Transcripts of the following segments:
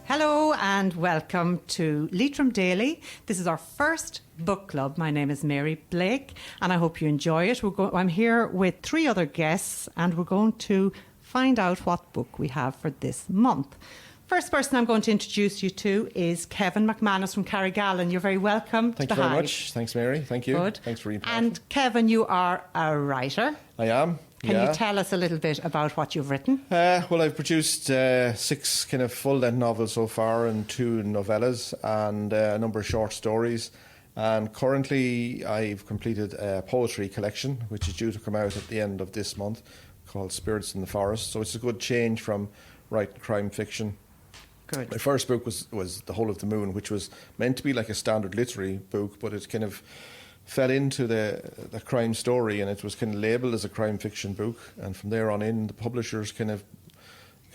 Hello and welcome to Leitrim Daily. This is our first book club. My name is Mary Blake and I hope you enjoy it. I'm here with 3 other guests and we're going to find out what book we have for this month. First person I'm going to introduce you to is Kevin McManus from Carrick. You're very welcome. Thank you very much. Thanks, Mary. Thank you. Good. Thanks for inviting. And Kevin, you are a writer. I am. Can you tell us a little bit about what you've written? Well, I've produced 6 kind of full-length novels so far and 2 novellas and a number of short stories. And currently I've completed a poetry collection, which is due to come out at the end of this month, called Spirits in the Forest. So it's a good change from writing crime fiction. Good. My first book was The Whole of the Moon, which was meant to be like a standard literary book, but it kind of fell into the crime story, and it was kind of labelled as a crime fiction book. And from there on in, the publishers kind of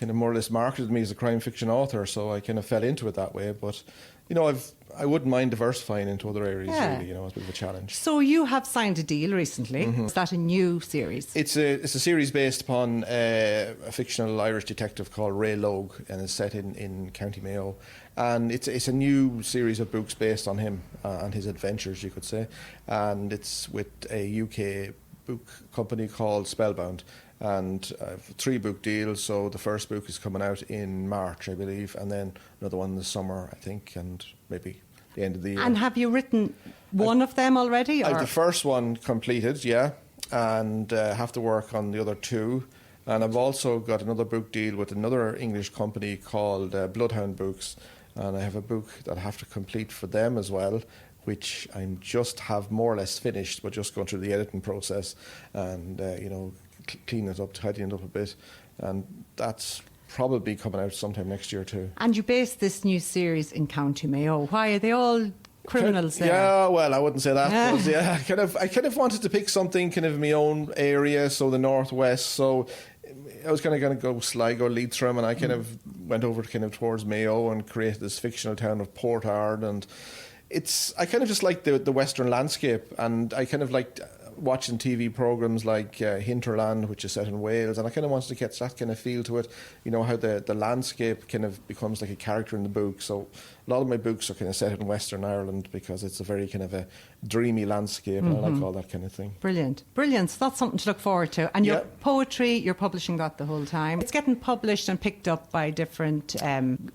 more or less marketed me as a crime fiction author, so I kind of fell into it that way. But you know, I wouldn't mind diversifying into other areas. Really, you know, it's a bit of a challenge. So you have signed a deal recently. Mm-hmm. Is that a new series? It's a series based upon a fictional Irish detective called Ray Logue, and it's set in County Mayo. And it's a new series of books based on him and his adventures, you could say. And it's with a UK book company called Spellbound. And 3-book deal, so the first book is coming out in March, I believe, and then another one in the summer, I think, and maybe the end of the year. And have you written one of them already? I have the first one completed, yeah, and have to work on the other 2. And I've also got another book deal with another English company called Bloodhound Books, and I have a book that I have to complete for them as well, which I just have more or less finished, but just going through the editing process and, you know, clean it up, tidying it up a bit, and that's probably coming out sometime next year too. And you based this new series in County Mayo. Why are they all criminals there? Yeah, well, I wouldn't say that, but yeah, I kind of wanted to pick something kind of in my own area, so the northwest. So I was kind of going to go Sligo, Leitrim, and I kind of went over kind of towards Mayo and created this fictional town of Portard. And I kind of just like the western landscape, and I kind of liked watching TV programmes like Hinterland, which is set in Wales, and I kind of wanted to get that kind of feel to it, you know, how the landscape kind of becomes like a character in the book. So a lot of my books are kind of set in Western Ireland because it's a very kind of a dreamy landscape, and I like all that kind of thing. Brilliant. Brilliant. So that's something to look forward to. And your poetry, you're publishing that the whole time. It's getting published and picked up by different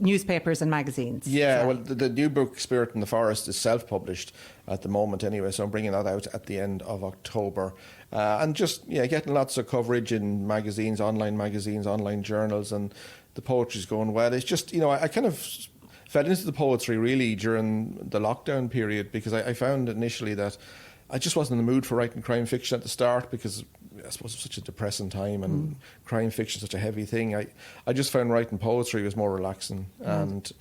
newspapers and magazines. Yeah, well, the new book, Spirit in the Forest, is self-published at the moment anyway, so I'm bringing that out at the end of October. And just, getting lots of coverage in magazines, online journals, and the poetry's going well. It's just, you know, I kind of fell into the poetry really during the lockdown period, because I found initially that I just wasn't in the mood for writing crime fiction at the start, because I suppose it's such a depressing time and crime fiction such a heavy thing. I just found writing poetry was more relaxing, and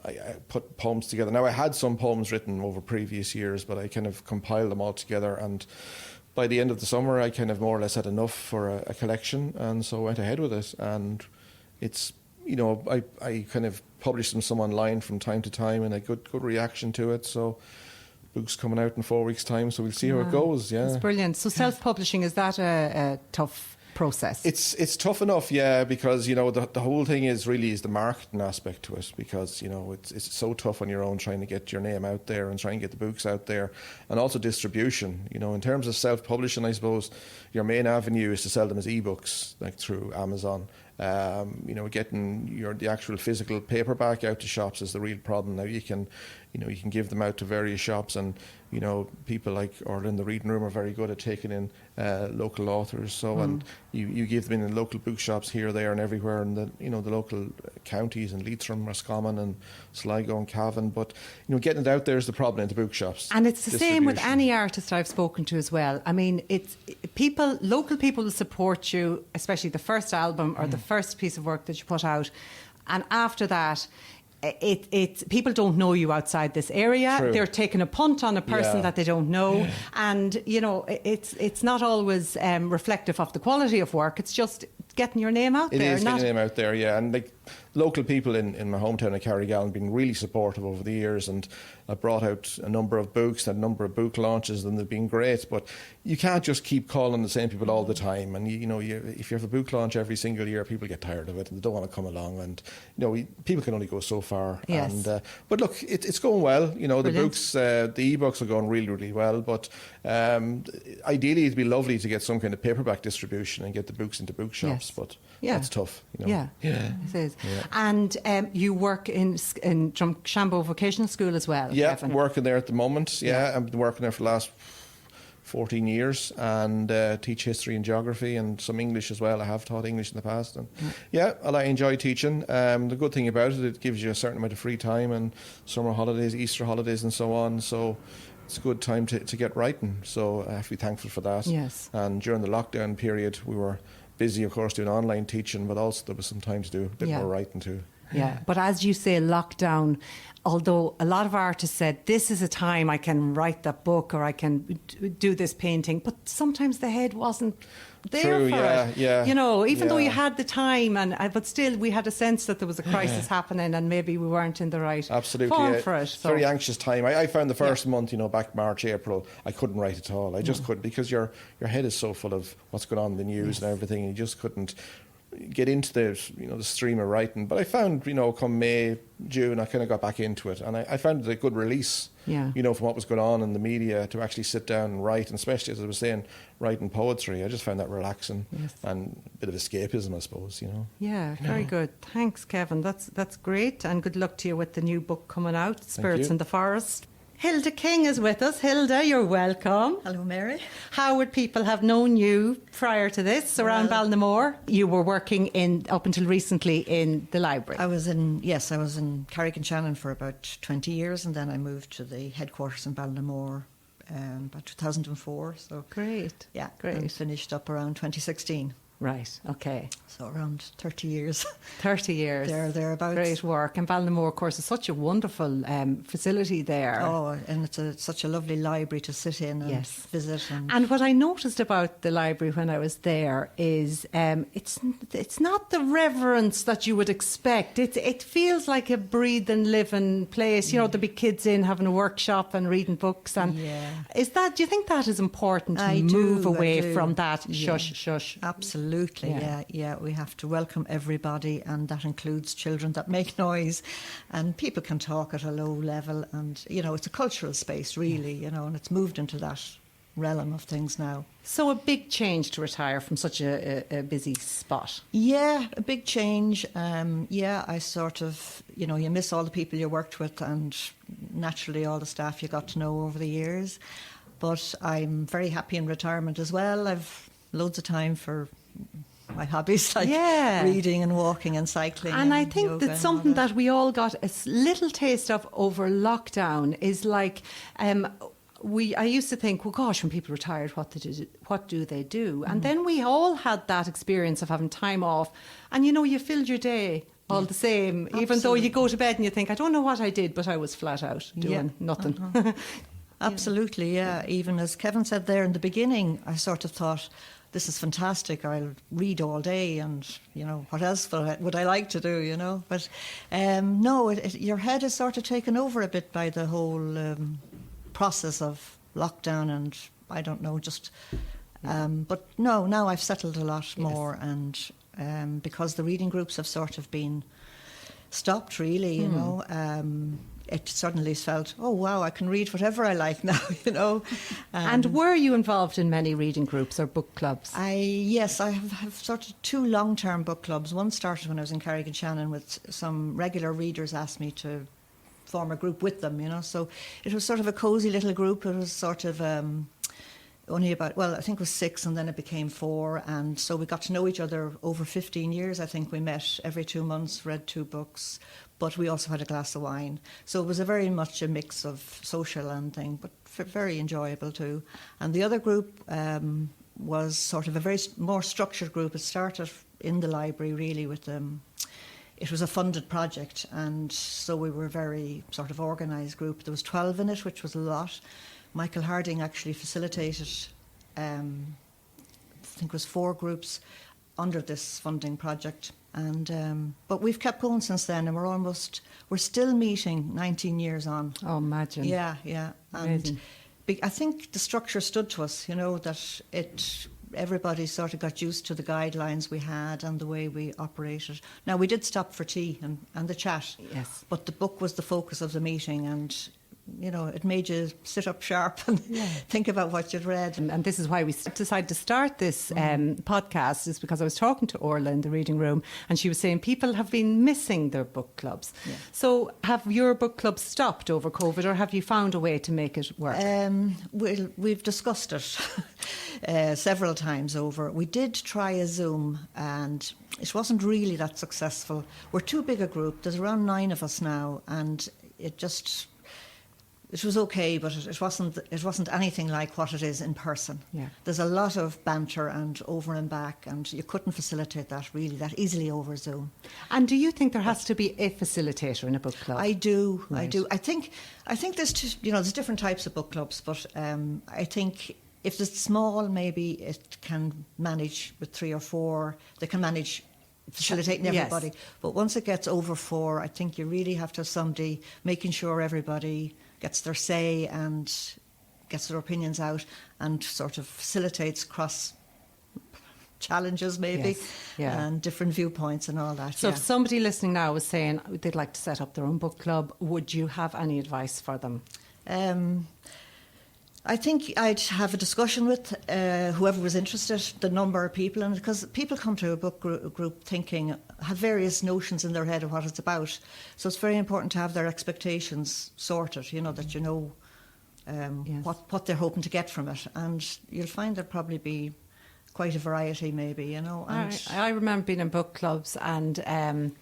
I put poems together. Now, I had some poems written over previous years, but I kind of compiled them all together, and by the end of the summer I kind of more or less had enough for a collection, and so I went ahead with it. And it's, you know, I kind of publish some online from time to time, and a good reaction to it. So book's coming out in 4 weeks' time, so we'll see how it goes. Yeah, it's brilliant. So self-publishing, is that a tough process? It's tough enough, yeah, because, you know, the whole thing is the marketing aspect to it, because, you know, it's so tough on your own trying to get your name out there and trying to get the books out there, and also distribution. You know, in terms of self-publishing, I suppose your main avenue is to sell them as ebooks, like through Amazon. You know, getting the actual physical paperback out to shops is the real problem. Now you can give them out to various shops, and, you know, people like Orlagh in the Reading Room are very good at taking in local authors. So and you give them in local bookshops here, there, and everywhere, in the local counties in Leitrim, Roscommon, and Sligo and Cavan. But, you know, getting it out there is the problem in the bookshops. And it's the same with any artist I've spoken to as well. I mean, local people will support you, especially the first album or the first piece of work that you put out, and after that, it's people don't know you outside this area. True. They're taking a punt on a person that they don't know, and, you know, it's not always reflective of the quality of work. It's just getting your name out there. It is getting your name out there, yeah. And like local people in my hometown of Carrick have been really supportive over the years, and I've brought out a number of books, a number of book launches, and they've been great. But you can't just keep calling the same people all the time. And if you have a book launch every single year, people get tired of it and they don't want to come along. And people can only go so far. Yes. And but look, it's going well. The Brilliant. books, the ebooks are going really, really well. But ideally, it'd be lovely to get some kind of paperback distribution and get the books into bookshops. Yes. But Yeah. that's tough. Yeah, it is. Yeah. And you work in Drumsna Vocational School as well. Yeah, Kevin. working there at the moment. Yeah, I've been working there for the last 14 years and teach history and geography and some English as well. I have taught English in the past. And I enjoy teaching. The good thing about it gives you a certain amount of free time and summer holidays, Easter holidays and so on. So it's a good time to get writing. So I have to be thankful for that. Yes. And during the lockdown period, we were busy, of course, doing online teaching, but also there was some time to do a bit more writing too. Yeah, but as you say, lockdown, although a lot of artists said, this is a time I can write that book or I can do this painting, but sometimes the head wasn't there for it. Even though you had the time, but still we had a sense that there was a crisis happening and maybe we weren't in the right form for it. So. Very anxious time. I found the first month, back March, April, I couldn't write at all. I just couldn't, because your head is so full of what's going on in the news and everything, and you just couldn't get into the stream of writing. But I found, come May, June, I kind of got back into it, and I found it a good release, from what was going on in the media, to actually sit down and write, and especially, as I was saying, writing poetry. I just found that relaxing and a bit of escapism, I suppose, Yeah, very good. Thanks, Kevin. That's great, and good luck to you with the new book coming out, Spirits in the Forest. Hilda King is with us. Hilda, you're welcome. Hello, Mary. How would people have known you prior to this around Ballinamore? You were working up until recently in the library. I was in Carrick and Shannon for about 20 years, and then I moved to the headquarters in Ballinamore about 2004. So great. Yeah, great. And finished up around 2016. Right, okay. So around 30 years. 30 years. Thereabouts. Great work. And Ballinamore, of course, is such a wonderful facility there. Oh, and it's such a lovely library to sit in and visit. And what I noticed about the library when I was there is it's not the reverence that you would expect. It feels like a breathing, living place. There'll be kids in having a workshop and reading books. And do you think that is important to move away from that shush? Absolutely. Yeah. We have to welcome everybody, and that includes children that make noise, and people can talk at a low level, and it's a cultural space really, and it's moved into that realm of things now. So a big change to retire from such a busy spot. Yeah, a big change. I sort of, you miss all the people you worked with, and naturally all the staff you got to know over the years. But I'm very happy in retirement as well. I've loads of time for my hobbies like reading and walking and cycling. And I think that's something that we all got a little taste of over lockdown is like, I used to think, well, gosh, when people retired, what do they do? And then we all had that experience of having time off, and you filled your day all the same, absolutely. Even though you go to bed and you think, I don't know what I did, but I was flat out doing nothing. Absolutely, yeah. Even as Kevin said there in the beginning, I sort of thought, this is fantastic, I'll read all day, and what else would I like to do, but no, your head is sort of taken over a bit by the whole process of lockdown, and I don't know, just but no, now I've settled a lot more, and because the reading groups have sort of been stopped really, it suddenly felt, oh wow, I can read whatever I like now, And were you involved in many reading groups or book clubs? Yes, I have sort of 2 long-term book clubs. One started when I was in Carrick and Shannon, with some regular readers asked me to form a group with them, so it was sort of a cosy little group. It was sort of only about, I think it was 6, and then it became 4, and so we got to know each other over 15 years. I think we met every 2 months, read 2 books, but we also had a glass of wine. So it was very much a mix of social and thing, but very enjoyable too. And the other group was sort of a very more structured group. It started in the library really with it was a funded project, and so we were a very sort of organised group. There was 12 in it, which was a lot. Michael Harding actually facilitated, I think it was 4 groups. under this funding project. And but we've kept going since then, and we're still meeting 19 years on. Oh, imagine. Yeah, and Amazing. I think the structure stood to us, that everybody sort of got used to the guidelines we had and the way we operated. Now, we did stop for tea and the chat, Yes. but the book was the focus of the meeting, and it made you sit up sharp and think about what you'd read. And this is why we decided to start this podcast, is because I was talking to Orlagh in the reading room, and she was saying people have been missing their book clubs. Yeah. So have your book clubs stopped over COVID, or have you found a way to make it work? We've discussed it several times over. We did try a Zoom, and it wasn't really that successful. We're too big a group. There's around 9 of us now, and it was okay, but it wasn't anything like what it is in person. Yeah. There's a lot of banter and over and back, and you couldn't facilitate that really that easily over Zoom. And do you think there has to be a facilitator in a book club? I do. Right. I do. I think there's there's different types of book clubs, but I think if it's small, maybe it can manage with 3 or 4. They can manage facilitating everybody. Yes. But once it gets over 4, I think you really have to have somebody making sure everybody gets their say and gets their opinions out and sort of facilitates cross challenges maybe, and different viewpoints and all that. So if somebody listening now was saying they'd like to set up their own book club, would you have any advice for them? I think I'd have a discussion with whoever was interested, the number of people, and because people come to a book group have various notions in their head of what it's about. So it's very important to have their expectations sorted, that what they're hoping to get from it. And you'll find there'll probably be quite a variety maybe, And I remember being in book clubs, and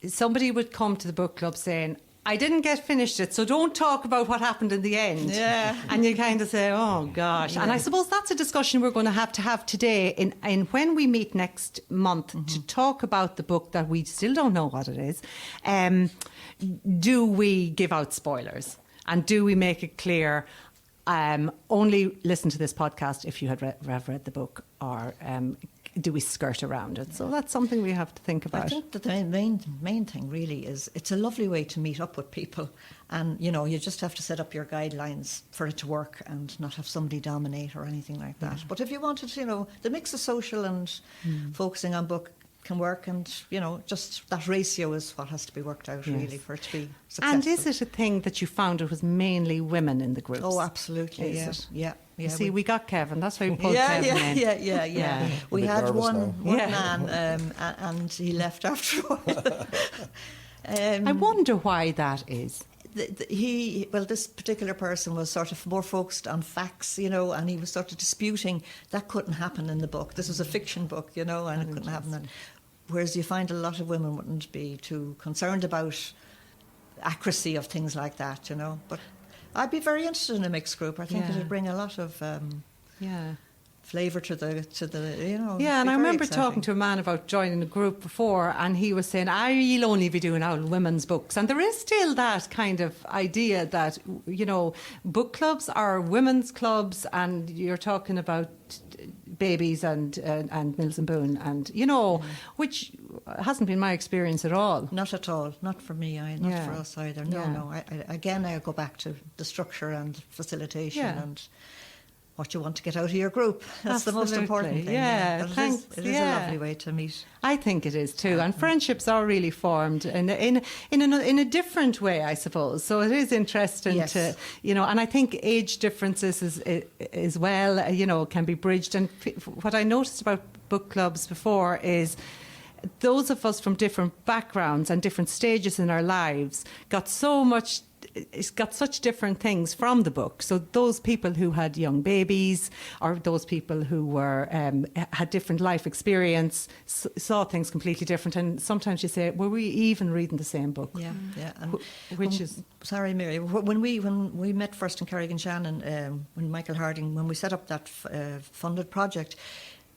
somebody would come to the book club saying, I didn't get finished it, so don't talk about what happened in the end. Yeah. And you kind of say, oh, gosh. Yeah. And I suppose that's a discussion we're going to have today in when we meet next month to talk about the book that we still don't know what it is. Do we give out spoilers? And do we make it clear, only listen to this podcast if you have read the book, or do we skirt around it? So that's something we have to think about. I think that the main thing really is it's a lovely way to meet up with people, and you just have to set up your guidelines for it to work and not have somebody dominate or anything like that. But if you wanted, the mix of social and focusing on book can work, and just that ratio is what has to be worked out really for it to be successful. And is it a thing that you found it was mainly women in the groups? Oh, absolutely. Is it? Yeah. You see, we got Kevin. That's why we pulled Kevin in. Yeah. We had one man, and he left after a while. I wonder why that is. This particular person was sort of more focused on facts, and he was sort of disputing that couldn't happen in the book. This was a fiction book, and it couldn't happen. Whereas you find a lot of women wouldn't be too concerned about accuracy of things like that, But I'd be very interested in a mixed group. I think it would bring a lot of flavour to the. Yeah, and I remember talking to a man about joining a group before, and he was saying, "You'll only be doing out women's books," and there is still that kind of idea that book clubs are women's clubs, and you're talking about babies and Mills and Boon, and which hasn't been my experience at all. Not at all. Not for me. Not for us either. No. I go back to the structure and facilitation and what you want to get out of your group. That's the most important thing. Yeah, thanks. It is a lovely way to meet. I think it is too, and friendships are really formed in a different way, I suppose. So it is interesting to and I think age differences as well, can be bridged. And what I noticed about book clubs before is those of us from different backgrounds and different stages in our lives got such different things from the book. So those people who had young babies, or those people who were had different life experience, saw things completely different. And sometimes you say, were we even reading the same book? Yeah. And sorry, Mary. When we met first in Carrick and Shannon, when Michael Harding, when we set up that funded project,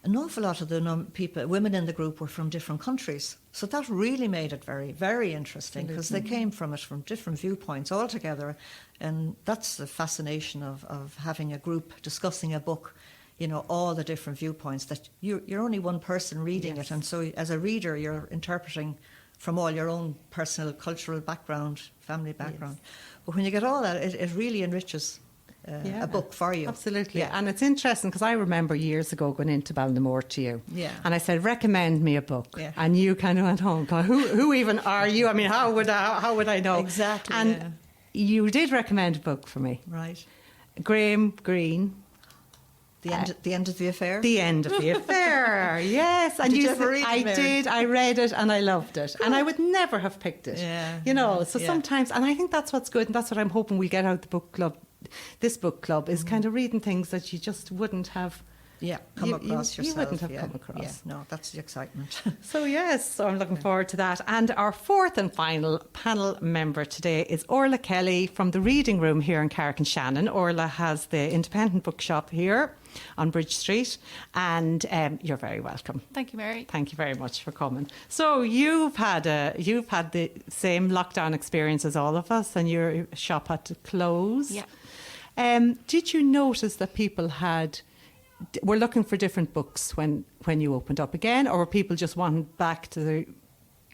an awful lot of the women in the group were from different countries. So that really made it very, very interesting, because they came from it from different viewpoints altogether. And that's the fascination of having a group discussing a book all the different viewpoints, that you're only one person reading it. And so as a reader, you're interpreting from all your own personal, cultural background, family background. Yes. But when you get all that, it really enriches a book for you. Absolutely. Yeah. And it's interesting because I remember years ago going into Ballinamore to you. Yeah. And I said, recommend me a book. Yeah. And you kind of went home, who even are you? I mean, how would I know? Exactly. And you did recommend a book for me. Right. Graham Greene. The end of the affair? The End of the Affair, yes. And did you ever read it, I Mary? did. I read it and I loved it. Good. And I would never have picked it. Yeah. So sometimes, and I think that's what's good, and that's what I'm hoping we get out the book club. This book club is kind of reading things that you just wouldn't have come across yourself. You wouldn't have come across. Yeah, no, that's the excitement. So I'm looking forward to that. And our fourth and final panel member today is Orlagh Kelly from the Reading Room here in Carrick and Shannon. Orlagh has the independent bookshop here on Bridge Street, and you're very welcome. Thank you, Mary. Thank you very much for coming. So you've had the same lockdown experience as all of us, and your shop had to close. Yeah. Did you notice that people were looking for different books when you opened up again, or were people just wanting back to the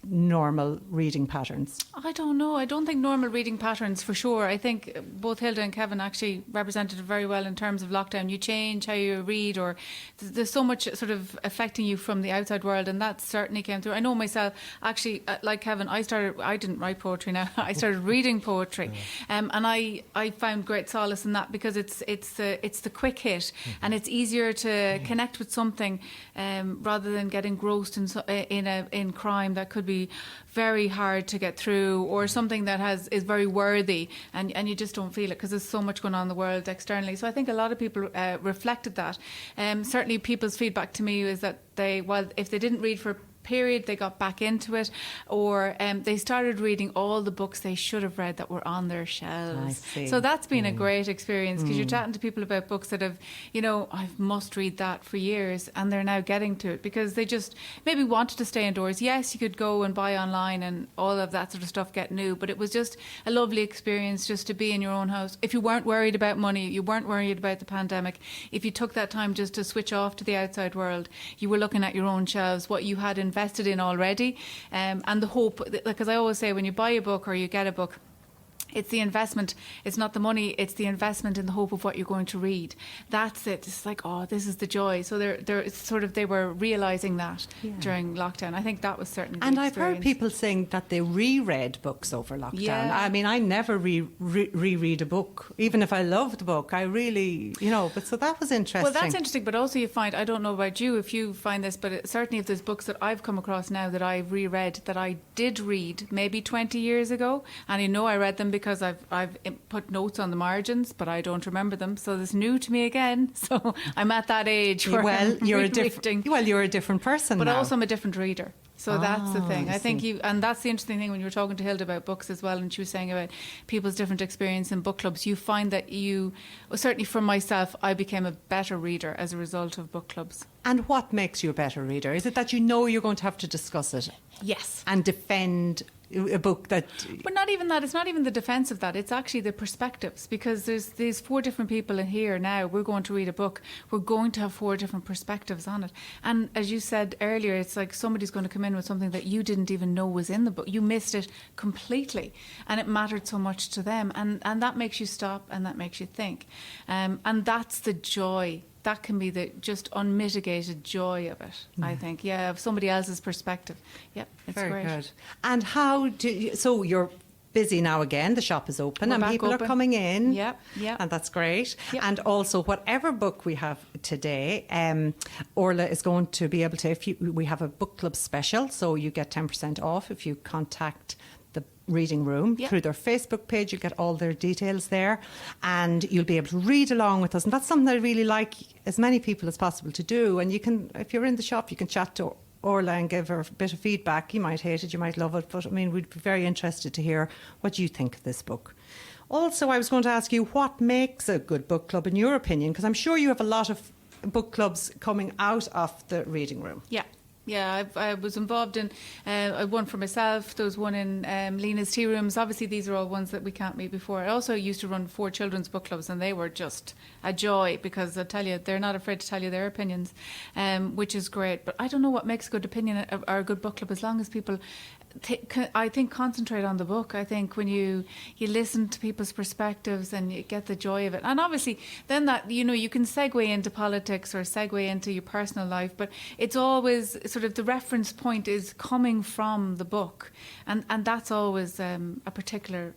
normal reading patterns? I don't know. I don't think normal reading patterns, for sure. I think both Hilda and Kevin actually represented it very well in terms of lockdown. You change how you read, or there's so much sort of affecting you from the outside world, and that certainly came through. I know myself, actually, like Kevin, I didn't write poetry now. I started reading poetry, and I found great solace in that, because it's the quick hit, and it's easier to connect with something rather than get engrossed in crime that could be very hard to get through, or something that is very worthy, and you just don't feel it because there's so much going on in the world externally. So I think a lot of people reflected that. Certainly people's feedback to me is that if they didn't read for a period, they got back into it, or they started reading all the books they should have read that were on their shelves. So that's been a great experience, because you're chatting to people about books that have, I must read that for years, and they're now getting to it because they just maybe wanted to stay indoors. Yes, you could go and buy online and all of that sort of stuff get new, but it was just a lovely experience just to be in your own house. If you weren't worried about money, you weren't worried about the pandemic, if you took that time just to switch off to the outside world, you were looking at your own shelves, what you had invested in already, and the hope, because I always say when you buy a book or you get a book, it's the investment, it's not the money, it's the investment in the hope of what you're going to read. That's it. It's like, this is the joy. So they were realising that during lockdown. I think that was certainly And the I've experience. heard people saying that they reread books over lockdown. Yeah. I mean, I never reread a book, even if I love the book. I really, but so that was interesting. Well, that's interesting, but also you find, I don't know about you if you find this, but certainly if there's books that I've come across now that I've reread, that I did read maybe 20 years ago, and I read them because I've put notes on the margins, but I don't remember them. So it's new to me again. So I'm at that age where you're a different person but now. also I'm a different reader. So that's the thing. I think see. and that's the interesting thing when you were talking to Hilda about books as well, and she was saying about people's different experience in book clubs. You find that certainly for myself, I became a better reader as a result of book clubs. And what makes you a better reader? Is it that you're going to have to discuss it? Yes. And defend a book that... But not even that. It's not even the defence of that. It's actually the perspectives, because there's 4 different people in here now. We're going to read a book. We're going to have 4 different perspectives on it. And as you said earlier, it's like somebody's going to come in with something that you didn't even know was in the book. You missed it completely, and it mattered so much to them. And that makes you stop, and that makes you think. And that's the joy. That can be the just unmitigated joy of it, I think. Yeah, of somebody else's perspective. Yeah, it's very great. good. And how so you're busy now again, the shop is open, We're and back people open. are coming in. Yeah. And that's great. Yep. And also, whatever book we have today, Orlagh is going to be able to, we have a book club special, so you get 10% off if you contact the Reading Room through their Facebook page. You get all their details there, and you'll be able to read along with us. And that's something I really like as many people as possible to do. And you can, if you're in the shop, you can chat to Orlagh and give her a bit of feedback. You might hate it, you might love it, but I mean, we'd be very interested to hear what you think of this book. Also, I was going to ask you, what makes a good book club in your opinion? Because I'm sure you have a lot of book clubs coming out of the Reading Room. Yeah. Yeah, I was involved in one for myself. There was one in Lena's Tea Rooms. Obviously, these are all ones that we can't meet before. I also used to run 4 children's book clubs, and they were just a joy because I tell you, they're not afraid to tell you their opinions, which is great. But I don't know what makes a good opinion or a good book club as long as people, I think, concentrate on the book. I think when you listen to people's perspectives and you get the joy of it. And obviously, then that, you can segue into politics or segue into your personal life, but it's always sort of the reference point is coming from the book, and that's always a particular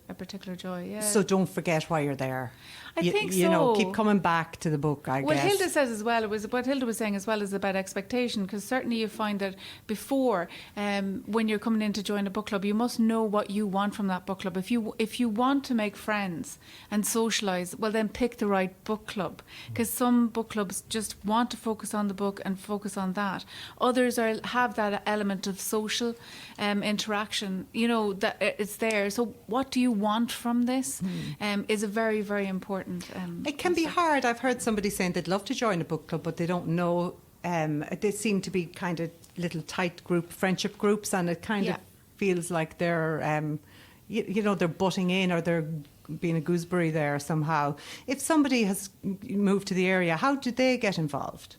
joy. Yeah. So don't forget why you're there. I think you so. know, keep coming back to the book, I Well, guess. Hilda says as well, what Hilda was saying as well is about expectation, because certainly you find that before, when you're coming in to join a book club, you must know what you want from that book club. If you want to make friends and socialise, well then pick the right book club, because some book clubs just want to focus on the book and focus on that. Others have that element of social interaction, that it's there. So what do you want from this is a very, very important it can be hard. I've heard somebody saying they'd love to join a book club, but they don't know. They seem to be kind of little tight friendship groups, and it kind of feels like they're, they're butting in or they're being a gooseberry there somehow. If somebody has moved to the area, how do they get involved?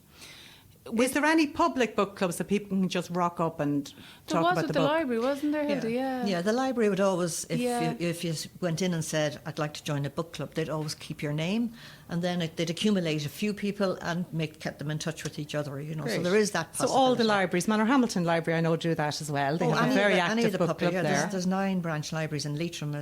Is there any public book clubs that people can just rock up and talk about the book? There was at the library, wasn't there, Hilda? Yeah, the library would always, if you went in and said, I'd like to join a book club, they'd always keep your name, and then they'd accumulate a few people and kept them in touch with each other, So there is that possibility. So all the libraries, Manorhamilton Library, I know, do that as well. They have a very active book club there. There's 9 branch libraries in Leitrim.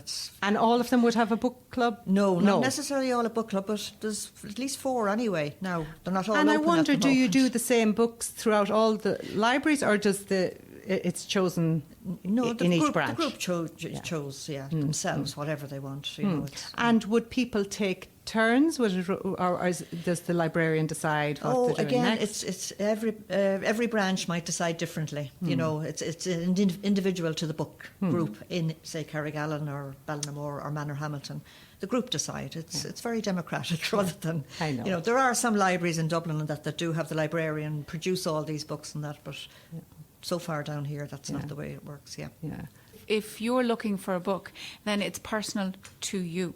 And all of them would have a book club? No, not necessarily all a book club, but there's at least 4 anyway. Now, they're not all and open. I wonder, at the do you moment. do the same books throughout all the libraries, or does it's chosen in each branch? The group chose themselves, whatever they want. And would people take turns, or does the librarian decide what they're doing next? It's every branch might decide differently. It's individual to the book group in, say, Carrigallen or Ballinamore or Manorhamilton. The group decide. It's very democratic rather than, I know. There are some libraries in Dublin and that do have the librarian produce all these books and that, but so far down here that's not the way it works. Yeah. If you're looking for a book, then it's personal to you.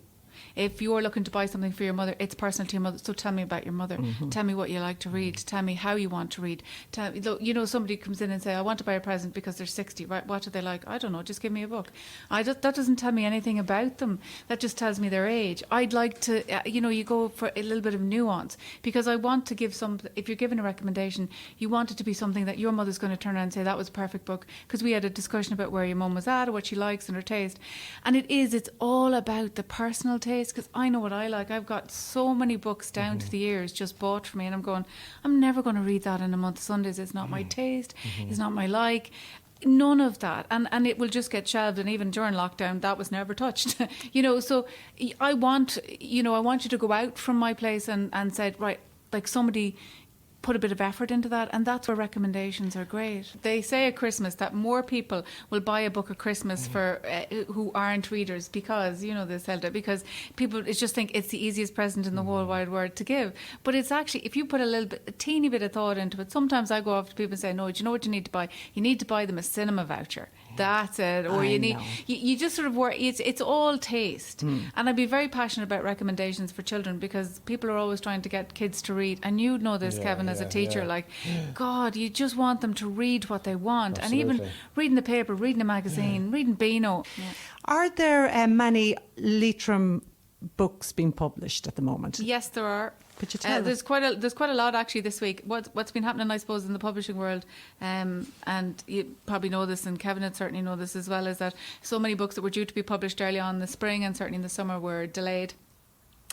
If you're looking to buy something for your mother, it's personal to your mother. So tell me about your mother. Mm-hmm. Tell me what you like to read. Tell me how you want to read. Somebody comes in and say, I want to buy a present because they're 60. Right? What do they like? I don't know. Just give me a book. That doesn't tell me anything about them. That just tells me their age. I'd like to, you go for a little bit of nuance, because I want to give if you're given a recommendation, you want it to be something that your mother's going to turn around and say, that was a perfect book, because we had a discussion about where your mum was at or what she likes and her taste. And it's all about the personal taste, because I know what I like. I've got so many books down to the years just bought for me, and I'm going, I'm never going to read that in a month of Sundays. It's not my taste. It's not my like. None of that. And it will just get shelved, and even during lockdown that was never touched. So I want you to go out from my place and said, right, like somebody put a bit of effort into that, and that's where recommendations are great. They say at Christmas that more people will buy a book at Christmas for who aren't readers, because this, Hilda, because people just think it's the easiest present in the whole wide world to give. But it's actually, if you put a teeny bit of thought into it, sometimes I go off to people and say, no, do you know what you need to buy? You need to buy them a cinema voucher. That's it. Or you just sort of work. It's all taste. And I'd be very passionate about recommendations for children, because people are always trying to get kids to read. And you know this, Kevin, as a teacher, God, you just want them to read what they want. Absolutely. And even reading the paper, reading a magazine, reading Beano. Yeah. Are there many Leitrim books being published at the moment? Yes, there are. Could you tell there's quite a lot actually this week. What's been happening, I suppose, in the publishing world, and you probably know this, and Kevin would certainly know this as well, is that so many books that were due to be published early on in the spring and certainly in the summer were delayed.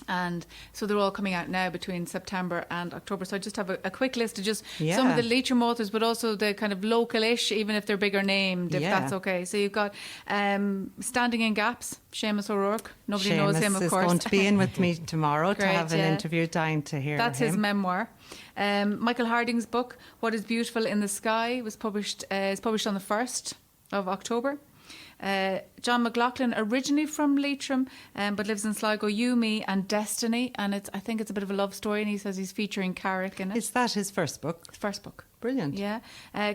And so they're all coming out now between September and October. So I just have a quick list of just some of the Leitrim authors, but also the kind of local-ish, even if they're bigger named, if that's okay. So you've got Standing in Gaps, Seamus O'Rourke. Nobody knows him, of course. Seamus is going to be in with me tomorrow to have an interview. Dying to hear That's him. his memoir. Michael Harding's book, What is Beautiful in the Sky, is published on the 1st of October. John McLoughlin, originally from Leitrim, but lives in Sligo. You, Me and Destiny, and I think it's a bit of a love story, and he says he's featuring Carrick in it. Is that his first book? First book. Brilliant. Yeah.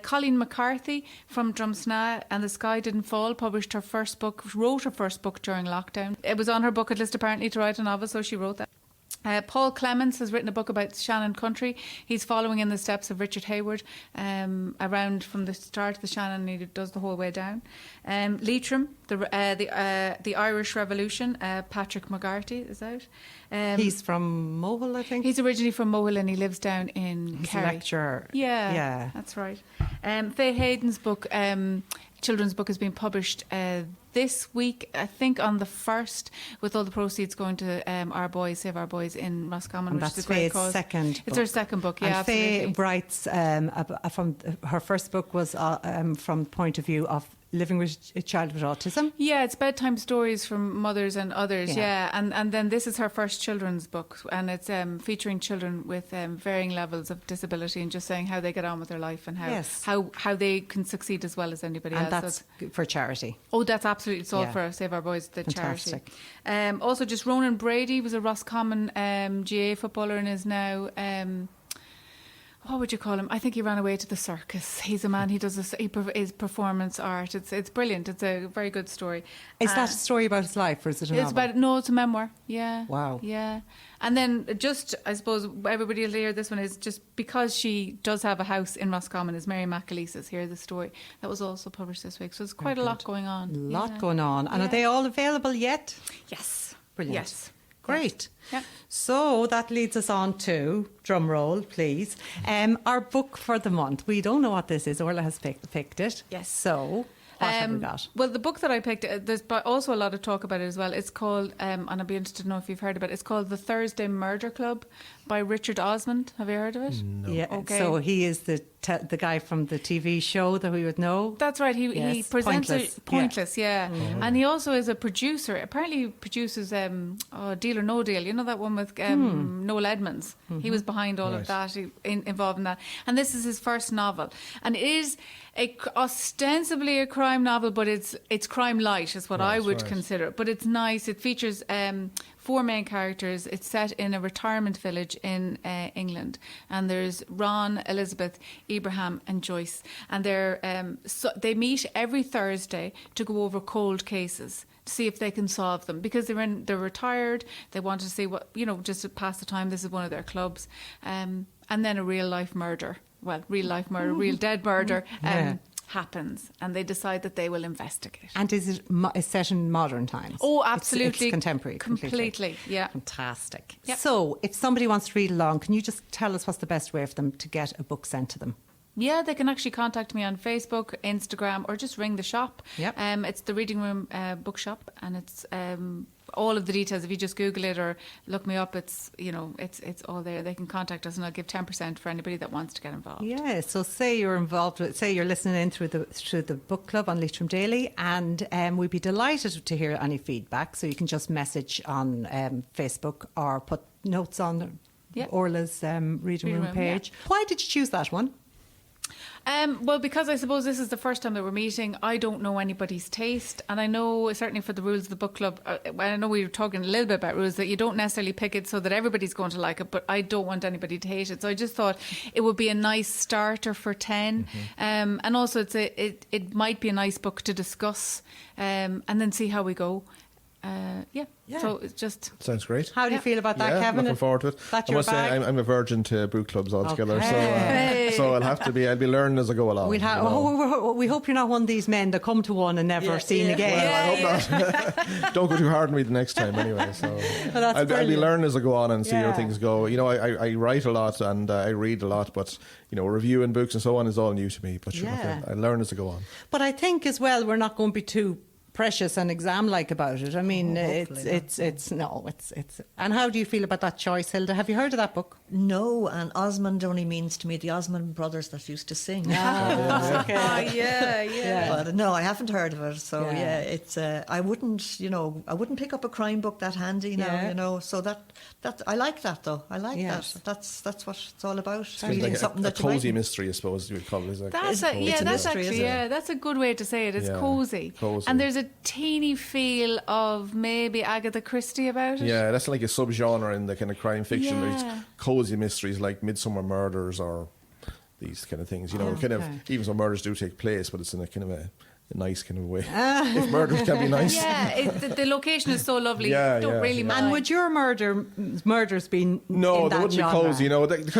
Colleen McCarthy from Drumsna and The Sky Didn't Fall wrote her first book during lockdown. It was on her bucket list apparently to write a novel, so she wrote that. Paul Clements has written a book about Shannon Country. He's following in the steps of Richard Hayward around from the start of the Shannon, and he does the whole way down. Leitrim, the Irish Revolution, Patrick McGarty is out. He's from Mohill, I think. He's originally from Mohill and he lives down in He's Carrick. a lecturer. Yeah, that's right. Faye Hayden's book, children's book, has been published this week, I think on the 1st, with all the proceeds going to Our Boys, Save Our Boys in Roscommon, And which that's is a great Faye's cause. second book. It's her second book, yeah, And Faye absolutely. writes from her first book was from the point of view of living with a child with autism. Yeah, it's bedtime stories from mothers and others, yeah. And then this is her first children's book, and it's featuring children with varying levels of disability and just saying how they get on with their life and how they can succeed as well as anybody And else. that's for charity. Oh, that's absolutely, it's all for Save Our Boys, the Fantastic. charity. Also, just Ronan Brady was a Roscommon GA footballer and is now... what would you call him? I think he ran away to the circus. He's a man, he does his performance art. It's brilliant. It's a very good story. Is that a story about his life or is it a novel? It's a memoir. Yeah. Wow. Yeah. And then just, I suppose, everybody will hear this one is just because she does have a house in Roscommon is Mary McAleese's Hear the Story. That was also published this week. So there's quite a lot going on. A lot going on. And are they all available yet? Yes. Brilliant. Yes. Great. Yeah. So that leads us on to, drum roll please, our book for the month. We don't know what this is. Orla has picked it. Yes. So what have we got? Well, the book that I picked, there's also a lot of talk about it as well. It's called, and I'd be interested to know if you've heard about it, it's called The Thursday Murder Club by Richard Osmond. Have you heard of it? No. Yeah. Okay. So he is the guy from the TV show that we would know. That's right. He Yes, presents Pointless. Pointless, yeah. And he also is a producer. Apparently, he produces Deal or No Deal. You know that one with Noel Edmonds. He was behind all of that, involved in that. And this is his first novel, and it is ostensibly a crime novel, but it's crime light, is what I would consider it. But it's nice. It features 4 main characters. It's set in a retirement village in England, and there's Ron, Elizabeth, Ibrahim and Joyce, and they meet every Thursday to go over cold cases to see if they can solve them, because they're retired. They want to see what, just to pass the time. This is one of their clubs, and then a real dead murder happens, and they decide that they will investigate. And is it set in modern times? Oh, absolutely. It's contemporary. Completely, yeah. Fantastic. Yep. So if somebody wants to read along, can you just tell us what's the best way for them to get a book sent to them? Yeah, they can actually contact me on Facebook, Instagram, or just ring the shop. Yep. It's the Reading Room Bookshop, and it's all of the details. If you just Google it or look me up, it's all there. They can contact us, and I'll give 10% for anybody that wants to get involved. Yeah. So say you're involved with, say you're listening in through the book club on Leitrim Daily, and we'd be delighted to hear any feedback. So you can just message on Facebook or put notes on Orla's Reading Room page. Yeah. Why did you choose that one? Well, because I suppose this is the first time that we're meeting. I don't know anybody's taste, and I know certainly for the rules of the book club, I know we were talking a little bit about rules, that you don't necessarily pick it so that everybody's going to like it, but I don't want anybody to hate it. So I just thought it would be a nice starter for 10, and also it might be a nice book to discuss, and then see how we go. So it's just... Sounds great. How do you feel about that, yeah, Kevin? Looking forward to it. That's I your must bag? say, I'm a virgin to book clubs altogether, Okay. so I'll be learning as I go along. We hope you're not one of these men that come to one and never seen again. Well, I hope not. Don't go too hard on me the next time anyway. So Well, I'll be learning as I go on and see how Yeah. things go. I write a lot and I read a lot, but reviewing books and so on is all new to me. But I learn as I go on. But I think as well, we're not going to be too precious and exam-like about it. I mean, hopefully it's. And how do you feel about that choice, Hilda? Have you heard of that book? No, and Osmond only means to me the Osmond brothers that used to sing. Okay. Oh, yeah. But no, I haven't heard of it. So Yeah. it's I wouldn't pick up a crime book that handy now. Yeah. So that I like that though. I like Yes. that. That's what it's all about. It's Reading like something a that you might. cozy mystery, I suppose you would call it. Is it? That's It's a that's mystery, actually isn't it? that's a good way to say it. It's Yeah, cozy. cozy. And there's a teeny feel of maybe Agatha Christie about it. Yeah, that's like a subgenre in the kind of crime fiction. Yeah. There's cozy mysteries like Midsummer Murders or these kind of things. Kind of Okay. even some murders do take place, but it's in a kind of a nice kind of way. If murders can be nice. Yeah, the location is so lovely. Yeah, Don't yeah, really yeah. mind. And would your murders be No, in they that wouldn't genre? be cozy.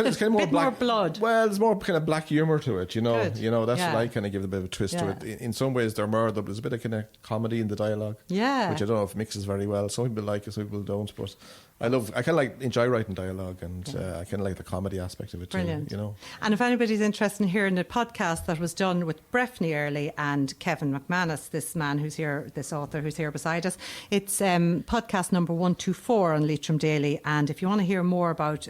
It's kind of more Bit black. more blood. Well, there's more kind of black humour to it. Good. That's Yeah. what I kind of give a bit of a twist to Yeah. it. In some ways, they're murder, but there's a bit of kind of comedy in the dialogue. Yeah. Which I don't know if mixes very well. Some people like it, some people don't. But I kind of enjoy writing dialogue, and I kind of like the comedy aspect of it Brilliant. too. And if anybody's interested in hearing the podcast that was done with Breffney Early and Kevin McManus, this man who's here, this author who's here beside us, it's podcast number 124 on Leitrim Daily. And if you want to hear more about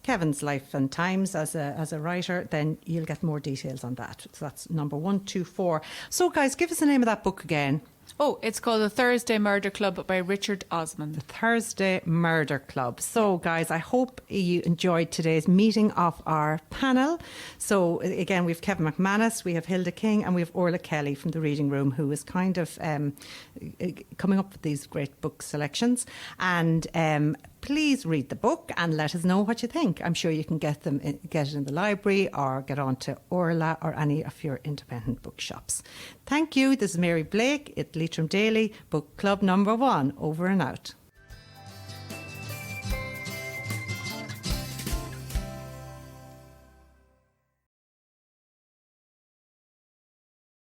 Kevin's life and times as a writer, then you'll get more details on that. So that's number 124. So guys, give us the name of that book again. Oh, it's called The Thursday Murder Club by Richard Osmond. The Thursday Murder Club. So, guys, I hope you enjoyed today's meeting of our panel. So, again, we have Kevin McManus, we have Hilda King, and we have Orlagh Kelly from the Reading Room, who is kind of coming up with these great book selections. And please read the book and let us know what you think. I'm sure you can get it in the library or get on to Orlagh or any of your independent bookshops. Thank you. This is Mary Blake at Leitrim Daily, Book Club number 1. Over and out.